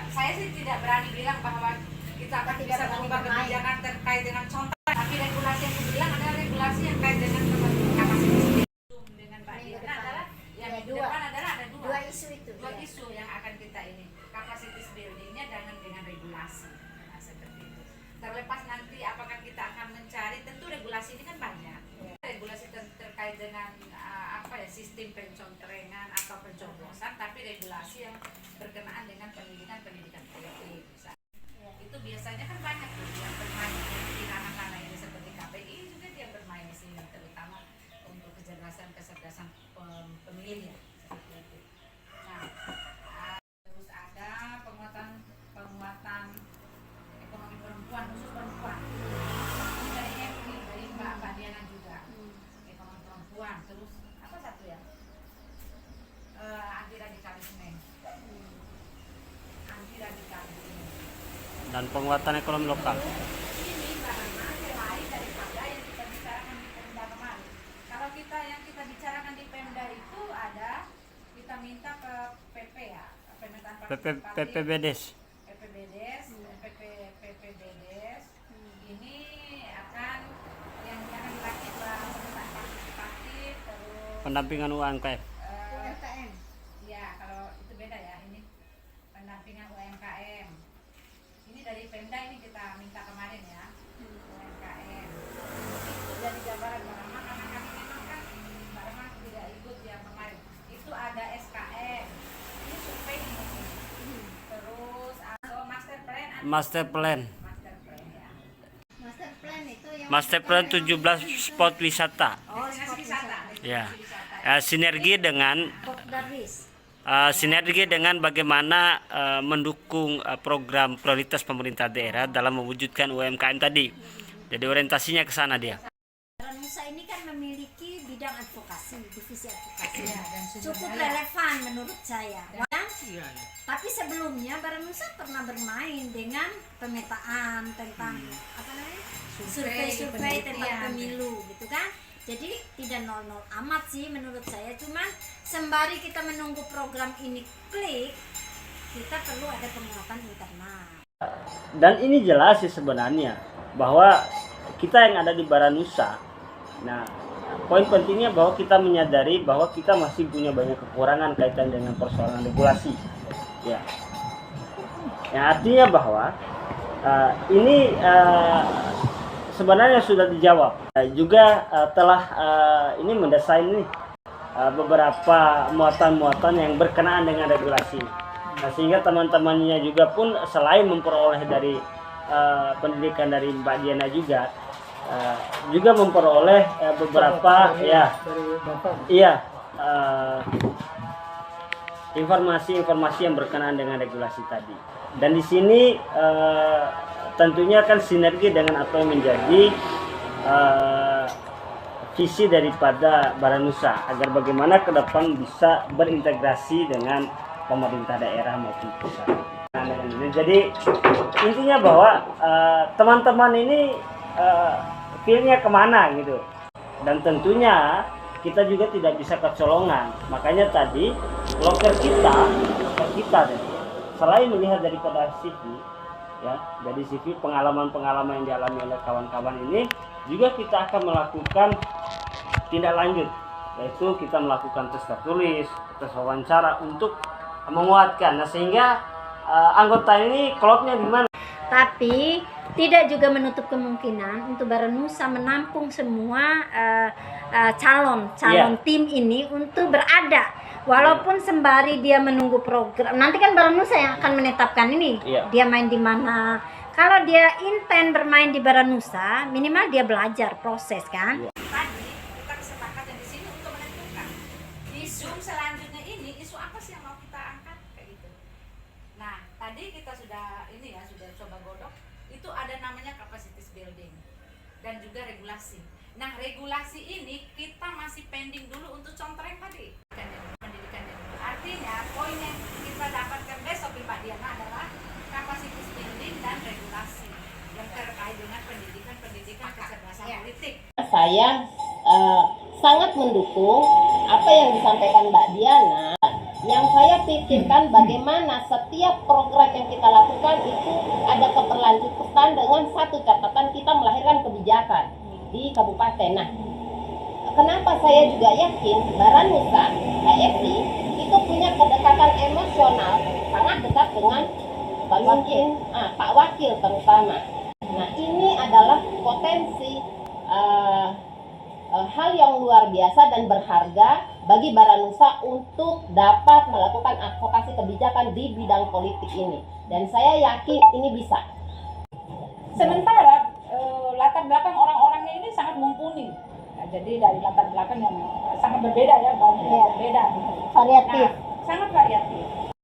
saya sih tidak berani bilang bahwa kita akan bisa mengubah kebijakan terkait dengan contoh, tapi regulasi yang dibilang adalah regulasi yang kait dengan kapasitas dengan Mbak Diana adalah yang di depan adalah ada dua isu yang akan kita ini, kapasitas buildingnya dengan regulasi. Nah, seperti itu. Terlepas nanti apakah kita akan mencari, tentu regulasi ini kan banyak. Regulasi terkait dengan sistem pencontorengan atau pencoblosan, tapi regulasi yang berkenaan dengan pendidikan politik misalnya. Itu biasanya kan banyak tuh yang bermain di ranah-ranah ini seperti KPI juga dia bermain di sini, terutama untuk kecerdasan pemilih ya, seperti itu. Nah, terus ada penguatan ekonomi perempuan, khusus perempuan. Ini dari Mbak Diana juga. Ekonomi perempuan, terus apa satu ya? Anti radikalisme. Dan penguatan ekonomi lokal. Ini karena lain daripada yang kita bicarakan di Pemda kemarin. Kalau yang kita bicarakan di Pemda itu ada, kita minta ke PP ya, pemetaan PPBDes. PPBDes. Ini akan yang dilakukan pemetaan partisipatif, terus Pendampingan UMKM. Ya, kalau itu beda ya. Ini pendampingan UMKM. Ini dari Pemda ini kita minta kemarin ya, UMKM. Itu dari gambaran Mbak Rama, karena kami memang kan Mbak Rama tidak ikut yang kemarin. Itu ada SKM. Ini survei ini. Terus master plan ya. Master plan 17 spot wisata. Ya. Sinergi dengan bagaimana mendukung program prioritas pemerintah daerah dalam mewujudkan UMKM tadi. Jadi orientasinya ke sana dia. Baranusa ini kan memiliki bidang advokasi, divisi advokasi, cukup relevan menurut saya. Tapi sebelumnya Baranusa pernah bermain dengan pemetaan tentang survei tentang pemilu, gitu kan? Jadi tidak nol-nol amat sih menurut saya. Cuman sembari kita menunggu program ini klik, kita perlu ada penguatan internal. Dan ini jelas sih sebenarnya bahwa kita yang ada di Baranusa, nah poin pentingnya bahwa kita menyadari bahwa kita masih punya banyak kekurangan kaitan dengan persoalan regulasi, ya. Yang artinya bahwa ini sebenarnya sudah dijawab. Juga telah ini mendesain nih beberapa muatan-muatan yang berkenaan dengan regulasi. Nah, sehingga teman-temannya juga pun selain memperoleh dari pendidikan dari Mbak Diana juga memperoleh beberapa informasi-informasi yang berkenaan dengan regulasi tadi. Dan di sini tentunya kan sinergi dengan apa yang menjadi visi daripada Baranusa agar bagaimana ke depan bisa berintegrasi dengan pemerintah daerah maupun pusat. Jadi intinya bahwa teman-teman ini feel-nya kemana gitu, dan tentunya kita juga tidak bisa kecolongan. Makanya tadi loker kita selain melihat daripada CV ya, dari CV pengalaman-pengalaman yang dialami oleh kawan-kawan ini, juga kita akan melakukan tindak lanjut, yaitu kita melakukan tes tertulis, tes wawancara untuk menguatkan. Nah, sehingga anggota ini klopnya gimana? Tapi tidak juga menutup kemungkinan untuk Baranusa menampung semua calon tim ini untuk berada. Walaupun sembari dia menunggu program, nanti kan Baranusa yang akan menetapkan ini, dia main di mana. Kalau dia intent bermain di Baranusa, minimal dia belajar proses kan. Tadi kita kesepakatan di sini untuk menentukan di Zoom selanjutnya ini isu apa sih yang mau kita angkat kayak gitu. Nah, tadi kita sudah coba godok, itu ada namanya capacity building dan juga regulasi. Nah, regulasi ini kita masih pending dulu untuk contohnya tadi. Pendidikan yang artinya poin yang kita dapatkan besok di Pak Diana adalah capacity building dan regulasi yang terkait dengan pendidikan kecerdasan politik. Saya sangat mendukung apa yang disampaikan Mbak Diana. Yang saya memikirkan bagaimana setiap program yang kita lakukan itu ada keberlanjutan dengan satu catatan kita melahirkan kebijakan di kabupaten. Nah, kenapa saya juga yakin Baranusa KFC itu punya kedekatan emosional sangat dekat dengan Pak Wakil terutama. Nah, ini adalah potensi hal yang luar biasa dan berharga bagi Baranusa untuk dapat melakukan advokasi kebijakan di bidang politik ini. Dan saya yakin ini bisa. Sementara latar belakang orang-orangnya ini sangat mumpuni. Nah, jadi dari latar belakang yang sangat berbeda ya, banyak berbeda. Variatif. Nah, sangat variatif.